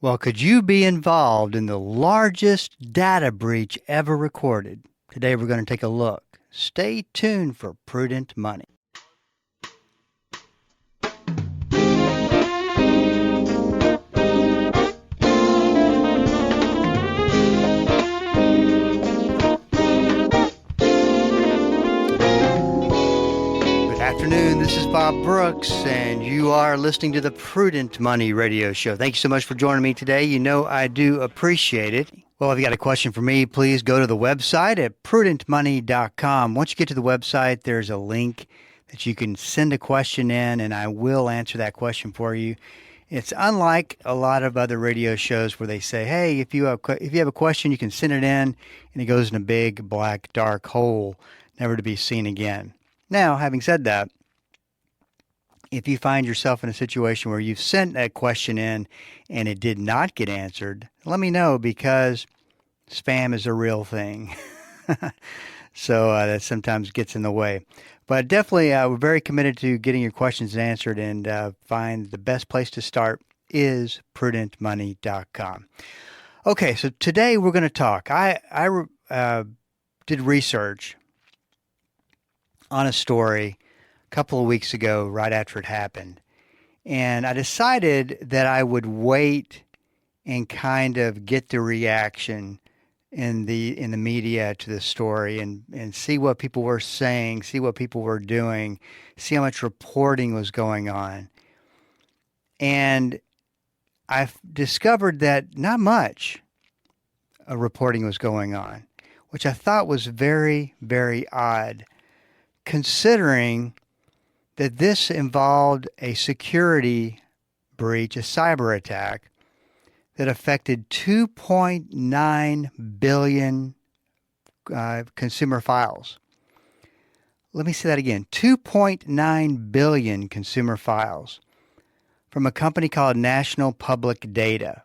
Well, could you be involved in the largest data breach ever recorded? Today we're going to take a look. Stay tuned for Prudent Money. Good afternoon. This is Bob Brooks, and you are listening to the Prudent Money Radio Show. Thank you so much for joining me today. You know I do appreciate it. Well, if you got a question for me, please go to the website at prudentmoney.com. Once you get to the website, there's a link that you can send a question in, and I will answer that question for you. It's unlike a lot of other radio shows where they say, hey, if you have a question, you can send it in, and it goes in a big, black, dark hole, never to be seen again. Now, having said that, if you find yourself in a situation where you've sent that question in and it did not get answered, let me know, because spam is a real thing. So that sometimes gets in the way. But definitely, we're very committed to getting your questions answered, and find the best place to start is prudentmoney.com. Okay, so today we're going to talk. I did research on a story a couple of weeks ago, right after it happened. And I decided that I would wait and kind of get the reaction in the media to the story, and see what people were saying, see what people were doing, see how much reporting was going on. And I've discovered that not much reporting was going on, which I thought was very, very odd, considering that this involved a security breach, a cyber attack, that affected 2.9 billion consumer files. Let me say that again, 2.9 billion consumer files from a company called National Public Data.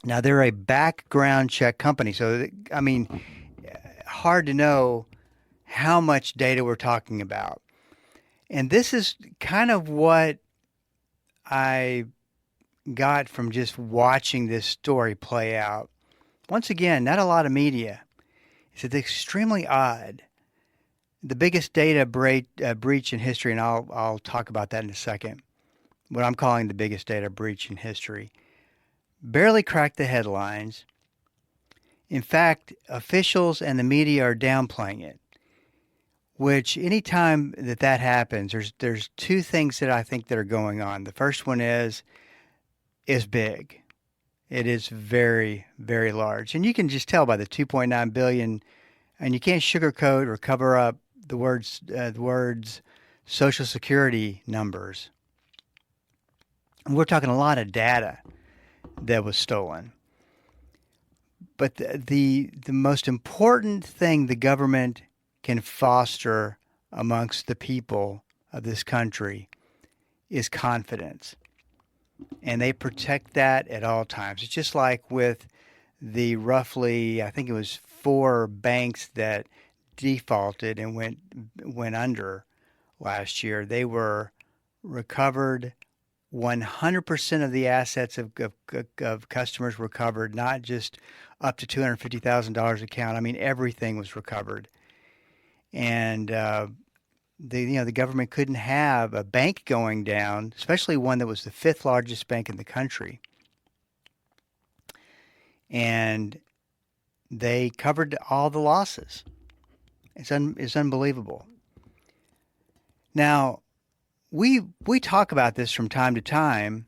Now, they're a background check company, so, I mean, hard to know how much data we're talking about. And this is kind of what I got from just watching this story play out. Once again, not a lot of media. It's extremely odd. The biggest data breach in history, and I'll talk about that in a second, what I'm calling the biggest data breach in history, barely cracked the headlines. In fact, officials and the media are downplaying it, which anytime that happens, there's two things that I think that are going on. The first one is big. It is very, very large. And you can just tell by the 2.9 billion, and you can't sugarcoat or cover up the words Social Security numbers. And we're talking a lot of data that was stolen. But the most important thing the government can foster amongst the people of this country is confidence. And they protect that at all times. It's just like with the roughly, I think it was 4 banks that defaulted and went under last year. They were recovered. 100% of the assets of customers were covered, not just up to $250,000 account. I mean, everything was recovered. And the government couldn't have a bank going down, especially one that was the 5th largest bank in the country. And they covered all the losses. It's unbelievable. Now, we talk about this from time to time.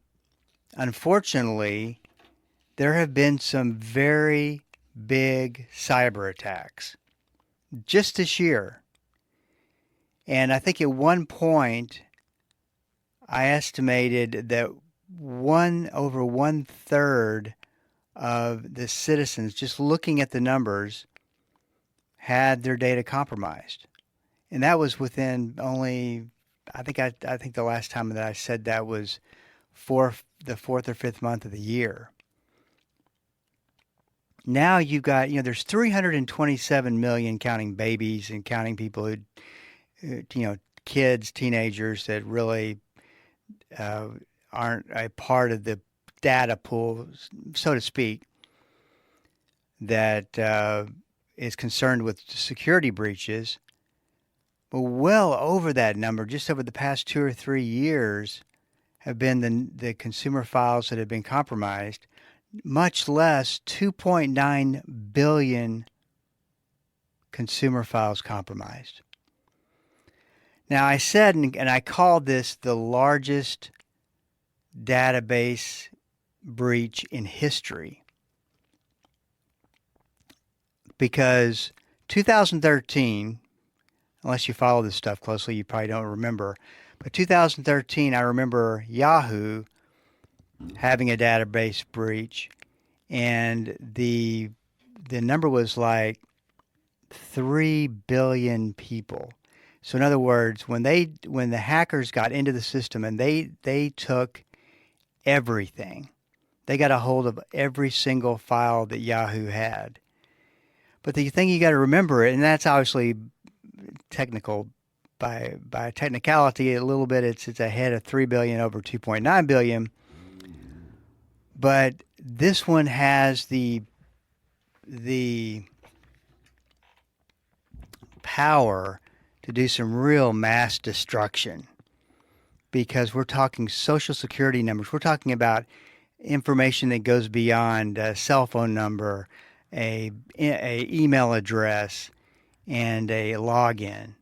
Unfortunately, there have been some very big cyber attacks just this year. And I think at one point, I estimated that over 1/3 of the citizens, just looking at the numbers, had their data compromised. And that was within only, I think the last time that I said that was the 4th or 5th month of the year. Now you've got, there's 327 million, counting babies and counting people who, kids, teenagers that really aren't a part of the data pool, so to speak, that is concerned with security breaches. But well over that number, just over the past 2 or 3 years, have been the consumer files that have been compromised, much less 2.9 billion consumer files compromised. Now, I said, and I called this the largest database breach in history, because 2013, unless you follow this stuff closely, you probably don't remember, but 2013, I remember Yahoo having a database breach, and the number was like 3 billion people. So in other words, when the hackers got into the system and they took everything, they got a hold of every single file that Yahoo had. But the thing you got to remember, and that's obviously technical by technicality a little bit, it's ahead of 3 billion over 2.9 billion. But this one has the power to do some real mass destruction, because we're talking social security numbers. We're talking about information that goes beyond a cell phone number, a email address, and a login,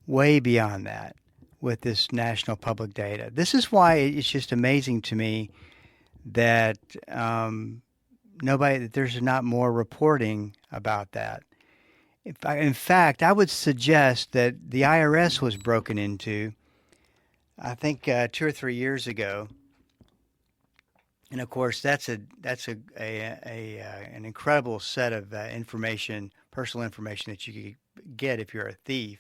way beyond that with this national public data. This is why it's just amazing to me that there's not more reporting about that. In fact, I would suggest that the IRS was broken into, I think 2 or 3 years ago, and of course that's an incredible set of information, personal information that you could get if you're a thief.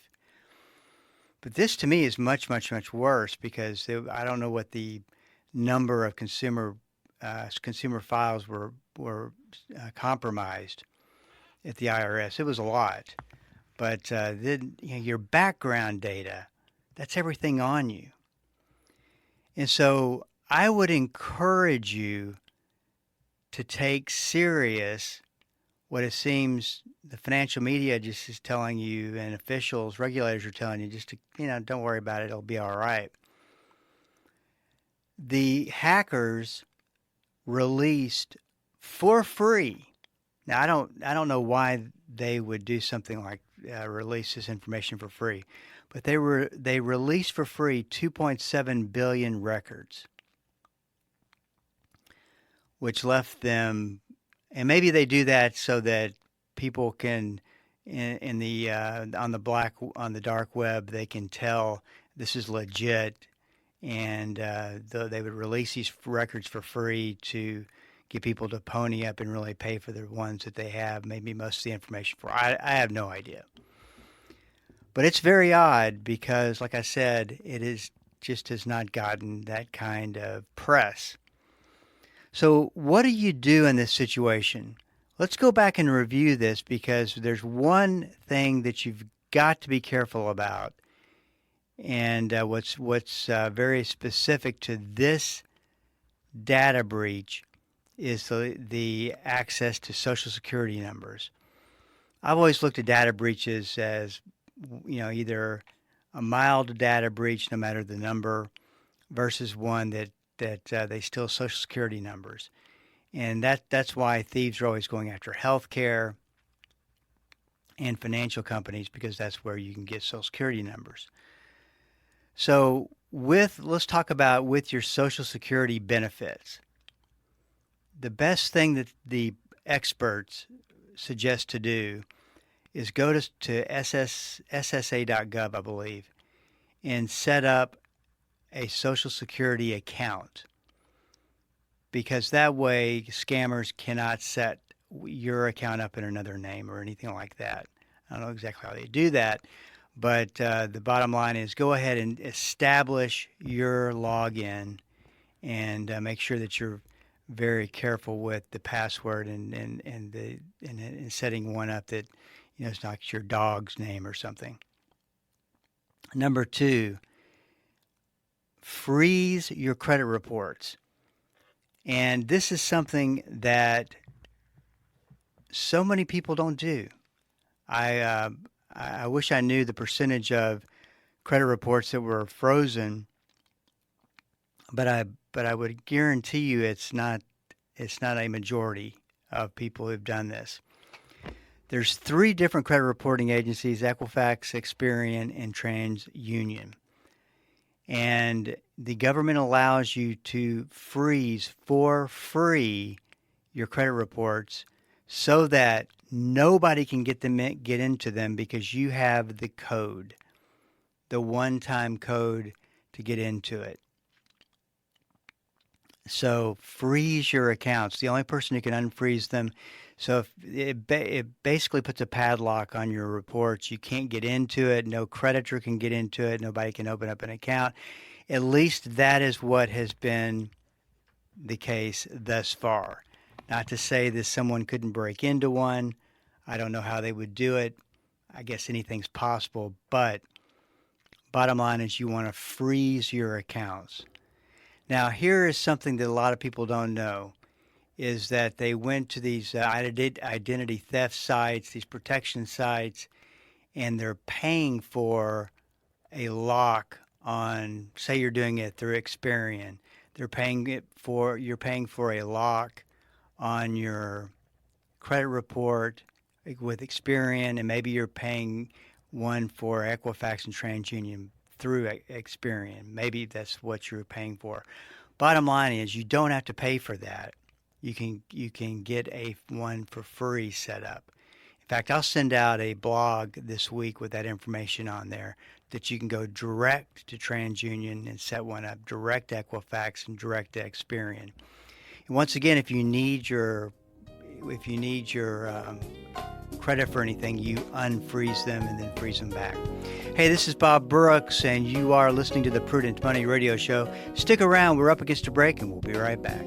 But this to me is much, much, much worse, because I don't know what the number of consumer files were compromised at the IRS. It was a lot. But then your background data, that's everything on you. And so I would encourage you to take serious what it seems the financial media just is telling you, and officials, regulators are telling you, just to, don't worry about it, it'll be all right. The hackers released for free. Now, I don't know why they would do something like release this information for free, but they released for free 2.7 billion records, which left them, and maybe they do that so that people can, on the dark web, they can tell this is legit, and they would release these records for free to get people to pony up and really pay for the ones that they have, maybe most of the information for. I have no idea. But it's very odd because, like I said, has not gotten that kind of press. So what do you do in this situation? Let's go back and review this, because there's one thing that you've got to be careful about, and what's very specific to this data breach is the access to Social Security numbers. I've always looked at data breaches as, either a mild data breach, no matter the number, versus one that they steal Social Security numbers. And that's why thieves are always going after healthcare and financial companies, because that's where you can get Social Security numbers. So let's talk about with your Social Security benefits. The best thing that the experts suggest to do is go to SSA.gov, I believe, and set up a Social Security account, because that way scammers cannot set your account up in another name or anything like that. I don't know exactly how they do that, but the bottom line is go ahead and establish your login, and make sure that you're very careful with the password and setting one up that it's not your dog's name or something. Number 2, freeze your credit reports. And this is something that so many people don't do. I wish I knew the percentage of credit reports that were frozen, but I would guarantee you it's not a majority of people who've done this. There's three different credit reporting agencies: Equifax, Experian, and TransUnion. And the government allows you to freeze for free your credit reports so that nobody can get into them because you have the code, the one-time code to get into it. So freeze your accounts. The only person who can unfreeze them. So if it basically puts a padlock on your reports. You can't get into it. No creditor can get into it. Nobody can open up an account. At least that is what has been the case thus far. Not to say that someone couldn't break into one. I don't know how they would do it. I guess anything's possible. But bottom line is you want to freeze your accounts. Now, here is something that a lot of people don't know, is that they went to these identity theft sites, these protection sites, and they're paying for a lock on, say you're doing it through Experian. You're paying for a lock on your credit report with Experian, and maybe you're paying one for Equifax and TransUnion through Experian. Maybe that's what you're paying for. Bottom line is you don't have to pay for that. You can get one for free set up. In fact, I'll send out a blog this week with that information on there that you can go direct to TransUnion and set one up, direct to Equifax and direct to Experian. And once again, if you need your credit for anything, you unfreeze them and then freeze them back. Hey, this is Bob Brooks, and you are listening to the Prudent Money Radio Show. Stick around. We're up against a break, and we'll be right back.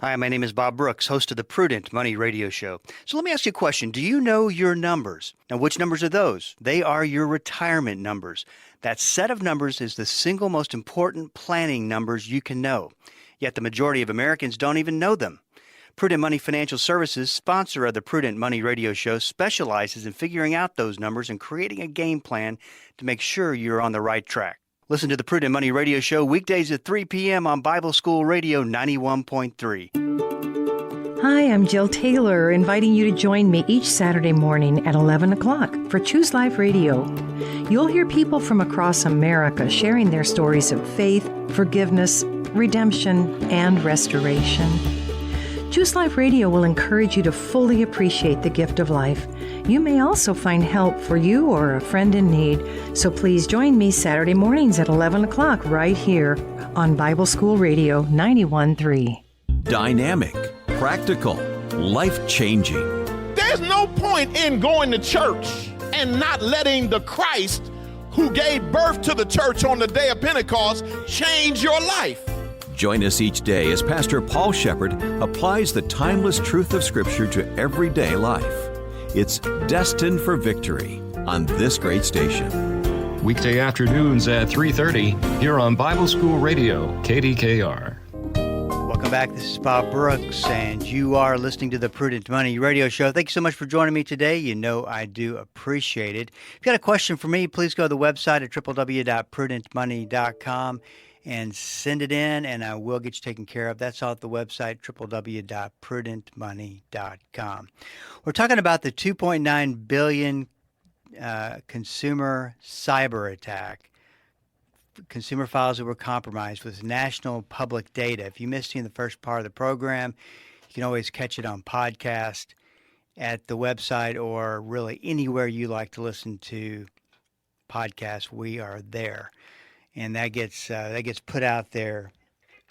Hi, my name is Bob Brooks, host of the Prudent Money Radio Show. So let me ask you a question. Do you know your numbers? Now, which numbers are those? They are your retirement numbers. That set of numbers is the single most important planning numbers you can know. Yet the majority of Americans don't even know them. Prudent Money Financial Services, sponsor of the Prudent Money Radio Show, specializes in figuring out those numbers and creating a game plan to make sure you're on the right track. Listen to the Prudent Money Radio Show weekdays at 3 p.m. on Bible School Radio 91.3. Hi, I'm Jill Taylor, inviting you to join me each Saturday morning at 11 o'clock for Choose Life Radio. You'll hear people from across America sharing their stories of faith, forgiveness, redemption, and restoration. Choose Life Radio will encourage you to fully appreciate the gift of life. You may also find help for you or a friend in need. So please join me Saturday mornings at 11 o'clock right here on Bible School Radio 91.3. Dynamic, practical, life-changing. There's no point in going to church and not letting the Christ who gave birth to the church on the day of Pentecost change your life. Join us each day as Pastor Paul Shepherd applies the timeless truth of Scripture to everyday life. It's Destined for Victory on this great station. Weekday afternoons at 3:30 here on Bible School Radio, KDKR. Welcome back. This is Bob Brooks, and you are listening to the Prudent Money Radio Show. Thank you so much for joining me today. You know I do appreciate it. If you got a question for me, please go to the website at www.prudentmoney.com. and send it in, and I will get you taken care of. That's all at the website, www.prudentmoney.com. We're talking about the 2.9 billion consumer cyber attack, consumer files that were compromised with national public data. If you missed any of the first part of the program, you can always catch it on podcast at the website or really anywhere you like to listen to podcasts. We are there. And that gets put out there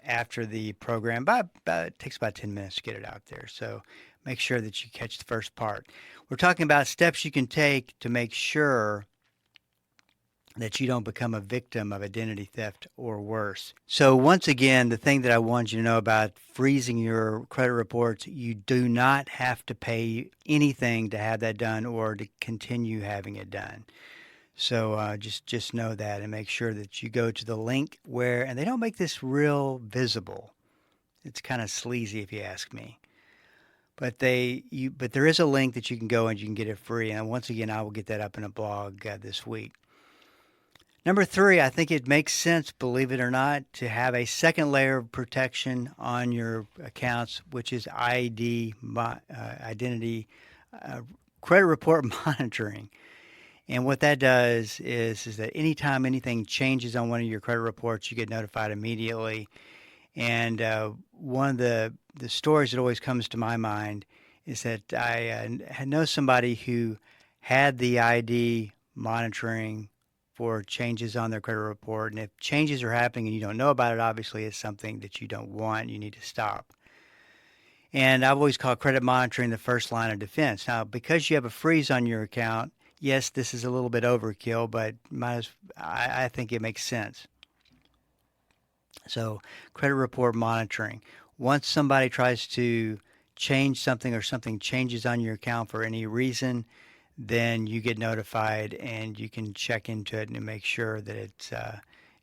after the program. It takes about 10 minutes to get it out there. So make sure that you catch the first part. We're talking about steps you can take to make sure that you don't become a victim of identity theft or worse. So once again, the thing that I want you to know about freezing your credit reports, you do not have to pay anything to have that done or to continue having it done. So just know that and make sure that you go to the link where, and they don't make this real visible. It's kind of sleazy if you ask me. But but there is a link that you can go and you can get it free. And once again, I will get that up in a blog this week. Number 3, I think it makes sense, believe it or not, to have a second layer of protection on your accounts, which is identity credit report monitoring. And what that does is that anytime anything changes on one of your credit reports, you get notified immediately. And one of the stories that always comes to my mind is that I know somebody who had the ID monitoring for changes on their credit report. And if changes are happening and you don't know about it, obviously it's something that you don't want. You need to stop. And I've always called credit monitoring the first line of defense. Now, because you have a freeze on your account, yes, this is a little bit overkill, but I think it makes sense. So credit report monitoring. Once somebody tries to change something or something changes on your account for any reason, then you get notified and you can check into it and make sure that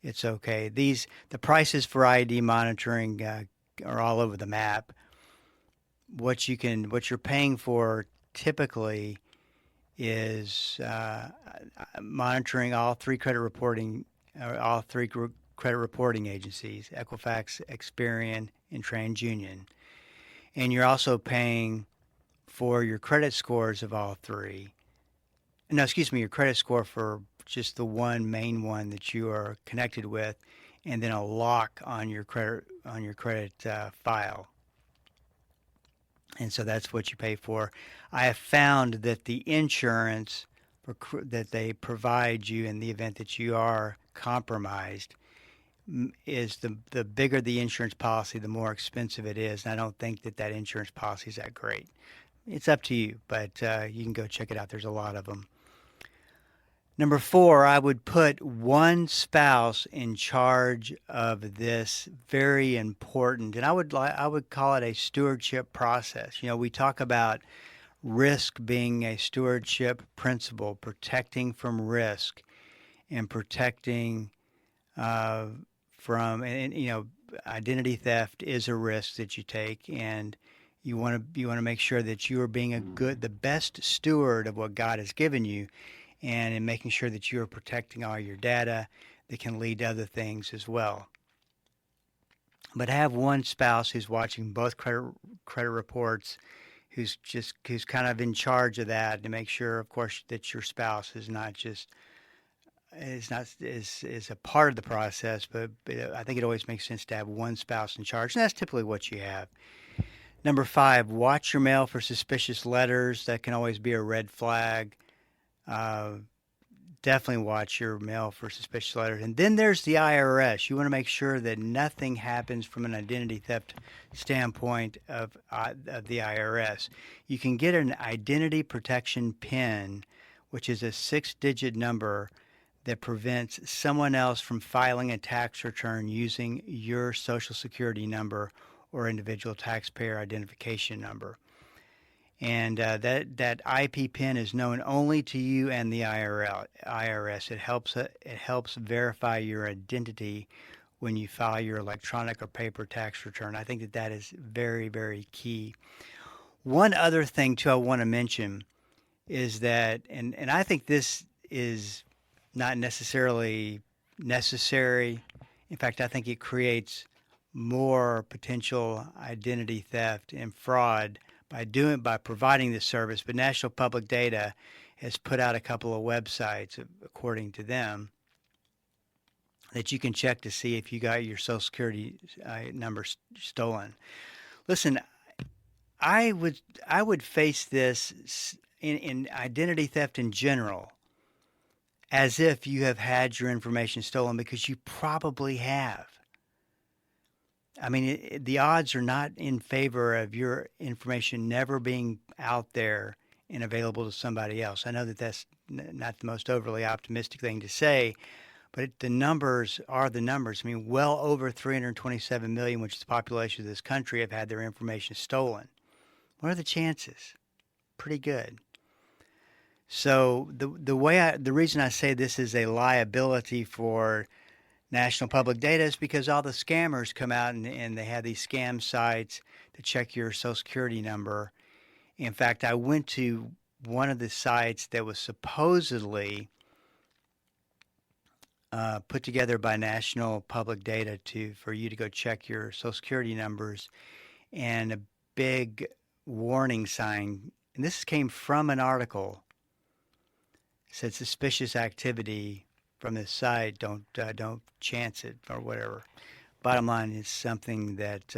it's okay. The prices for ID monitoring are all over the map. What you're paying for typically is monitoring all three credit reporting agencies: Equifax, Experian, and TransUnion. And you're also paying for your credit scores of all three. No, excuse me, your credit score for just the main one that you are connected with, and then a lock on your credit file. And so that's what you pay for. I have found that the insurance that they provide you in the event that you are compromised is the bigger the insurance policy, the more expensive it is. And I don't think that insurance policy is that great. It's up to you, but you can go check it out. There's a lot of them. Number 4, I would put one spouse in charge of this very important, and I would call it a stewardship process. You know, we talk about risk being a stewardship principle, protecting from risk and protecting from, and you know, identity theft is a risk that you take, and you want to make sure that you are being the best steward of what God has given you, and in making sure that you are protecting all your data that can lead to other things as well. But have one spouse who's watching both credit reports, who's kind of in charge of that, to make sure, of course, that your spouse is a part of the process. But I think it always makes sense to have one spouse in charge, and that's typically what you have. Number 5, watch your mail for suspicious letters. That can always be a red flag. Definitely watch your mail for suspicious letters. And then there's the IRS. You want to make sure that nothing happens from an identity theft standpoint of the IRS. You can get an identity protection PIN, which is a 6-digit number that prevents someone else from filing a tax return using your Social Security number or individual taxpayer identification number. And that IP PIN is known only to you and the IRS. It helps verify your identity when you file your electronic or paper tax return. I think that is very, very key. One other thing too I want to mention is that, and I think this is not necessarily necessary. In fact, I think it creates more potential identity theft and fraud by providing this service. But National Public Data has put out a couple of websites, according to them, that you can check to see if you got your Social Security number stolen. Listen, I would face this in identity theft in general as if you have had your information stolen, because you probably have. I mean, the odds are not in favor of your information never being out there and available to somebody else. I know that that's not the most overly optimistic thing to say, but the numbers are the numbers. I mean, well over 327 million, which is the population of this country, have had their information stolen. What are the chances? Pretty good. So the reason I say this is a liability for national public data is because all the scammers come out and they have these scam sites to check your social security number. In fact, I went to one of the sites that was supposedly put together by national public data for you to go check your social security numbers, and a big warning sign. And this came from an article. Said suspicious activity from this site. Don't chance it or whatever. Bottom line is something that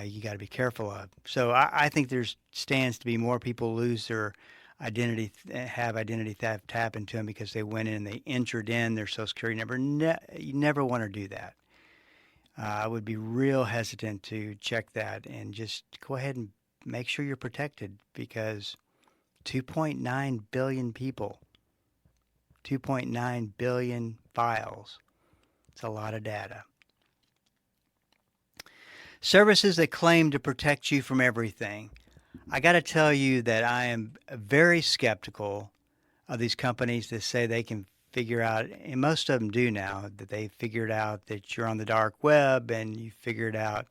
you got to be careful of. So I think there's stands to be more people lose their identity, have identity theft happen to them because they went in and they entered in their social security number. You never want to do that. I would be real hesitant to check that and just go ahead and make sure you're protected, because 2.9 billion people, 2.9 billion files. It's a lot of data. Services that claim to protect you from everything. I got to tell you that I am very skeptical of these companies that say they can figure out, and most of them do now, that they figured out that you're on the dark web and you figured out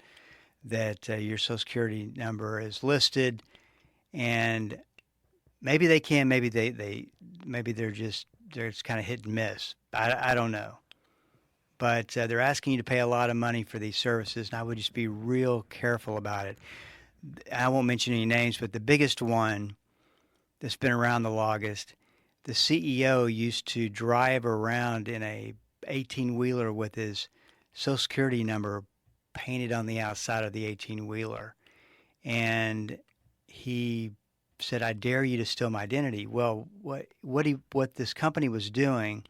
that your social security number is listed, and maybe they can, maybe they're just kind of hit and miss. I don't know. But they're asking you to pay a lot of money for these services, and I would just be real careful about it. I won't mention any names, but the biggest one that's been around the longest, the CEO used to drive around in a 18-wheeler with his social security number painted on the outside of the 18-wheeler. And he said, "I dare you to steal my identity." Well, what this company was doing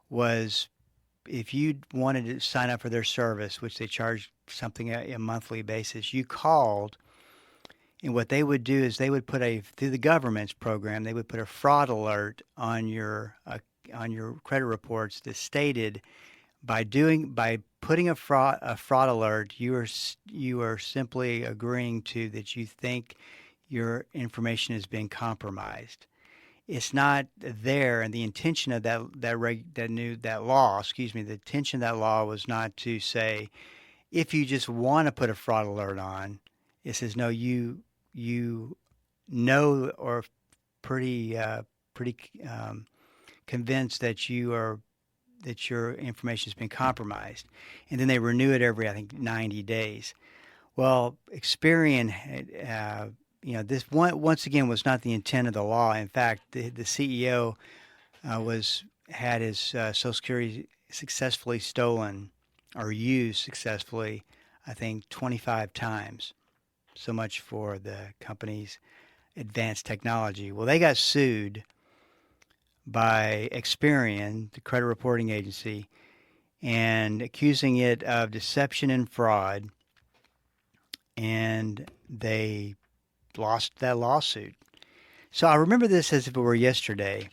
was, if you wanted to sign up for their service, which they charge something a monthly basis, you called, and what they would do is they would put through the government's program, they would put a fraud alert on your credit reports that stated, by putting a fraud alert, you are simply agreeing to that you think your information has been compromised. It's not there, and the intention of that law, the intention of that law was not to say, if you just want to put a fraud alert on. It says, no, you know, or pretty convinced that your information has been compromised, and then they renew it every, I think, 90 days. Well, Experian this once again was not the intent of the law. In fact, the CEO had his Social Security successfully stolen or used successfully, I think, 25 times. So much for the company's advanced technology. Well, they got sued by Experian, the credit reporting agency, and accusing it of deception and fraud, and they lost that lawsuit. So I remember this as if it were yesterday.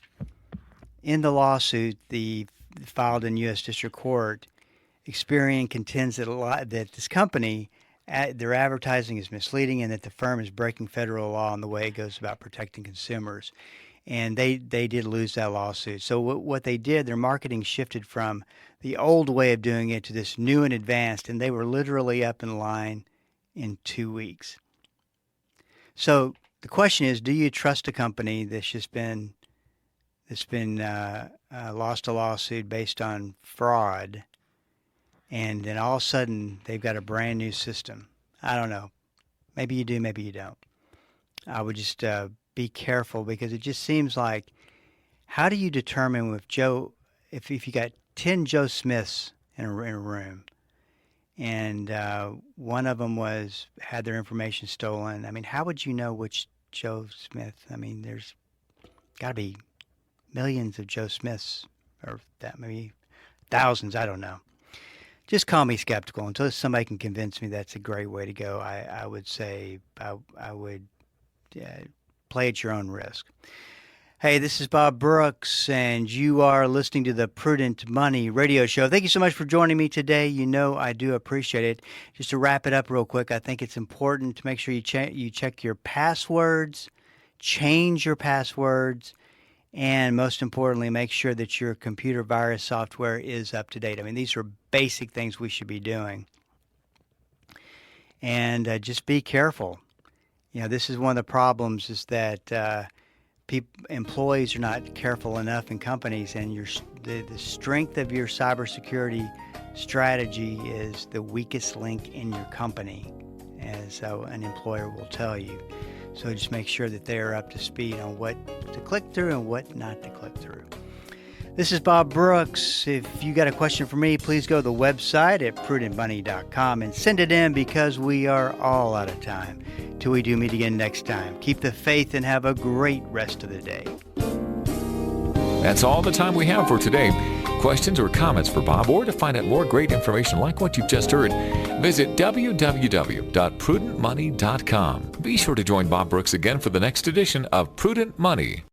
In the lawsuit, filed in U.S. District Court, Experian contends that this company, their advertising is misleading, and that the firm is breaking federal law in the way it goes about protecting consumers. And they did lose that lawsuit. So what they did, their marketing shifted from the old way of doing it to this new and advanced, and they were literally up in line in 2 weeks. So the question is, do you trust a company that's been lost a lawsuit based on fraud, and then all of a sudden they've got a brand new system? I don't know. Maybe you do, maybe you don't. I would just be careful, because it just seems like, how do you determine if you got 10 Joe Smiths in a room, and one of them had their information stolen? I mean, how would you know which Joe Smith? I mean, there's got to be millions of Joe Smiths, or that maybe thousands. I don't know. Just call me skeptical. Until somebody can convince me that's a great way to go, I would say I would play at your own risk. Hey, this is Bob Brooks, and you are listening to the Prudent Money Radio Show. Thank you so much for joining me today. You know I do appreciate it. Just to wrap it up real quick, I think it's important to make sure you check your passwords, change your passwords, and most importantly, make sure that your computer virus software is up to date. I mean, these are basic things we should be doing. And just be careful. This is one of the problems, is that employees are not careful enough in companies, and the strength of your cybersecurity strategy is the weakest link in your company, as an employer will tell you. So just make sure that they are up to speed on what to click through and what not to click through. This is Bob Brooks. If you got a question for me, please go to the website at prudentmoney.com and send it in, because we are all out of time. Till we do meet again next time, keep the faith and have a great rest of the day. That's all the time we have for today. Questions or comments for Bob, or to find out more great information like what you've just heard, visit www.prudentmoney.com. Be sure to join Bob Brooks again for the next edition of Prudent Money.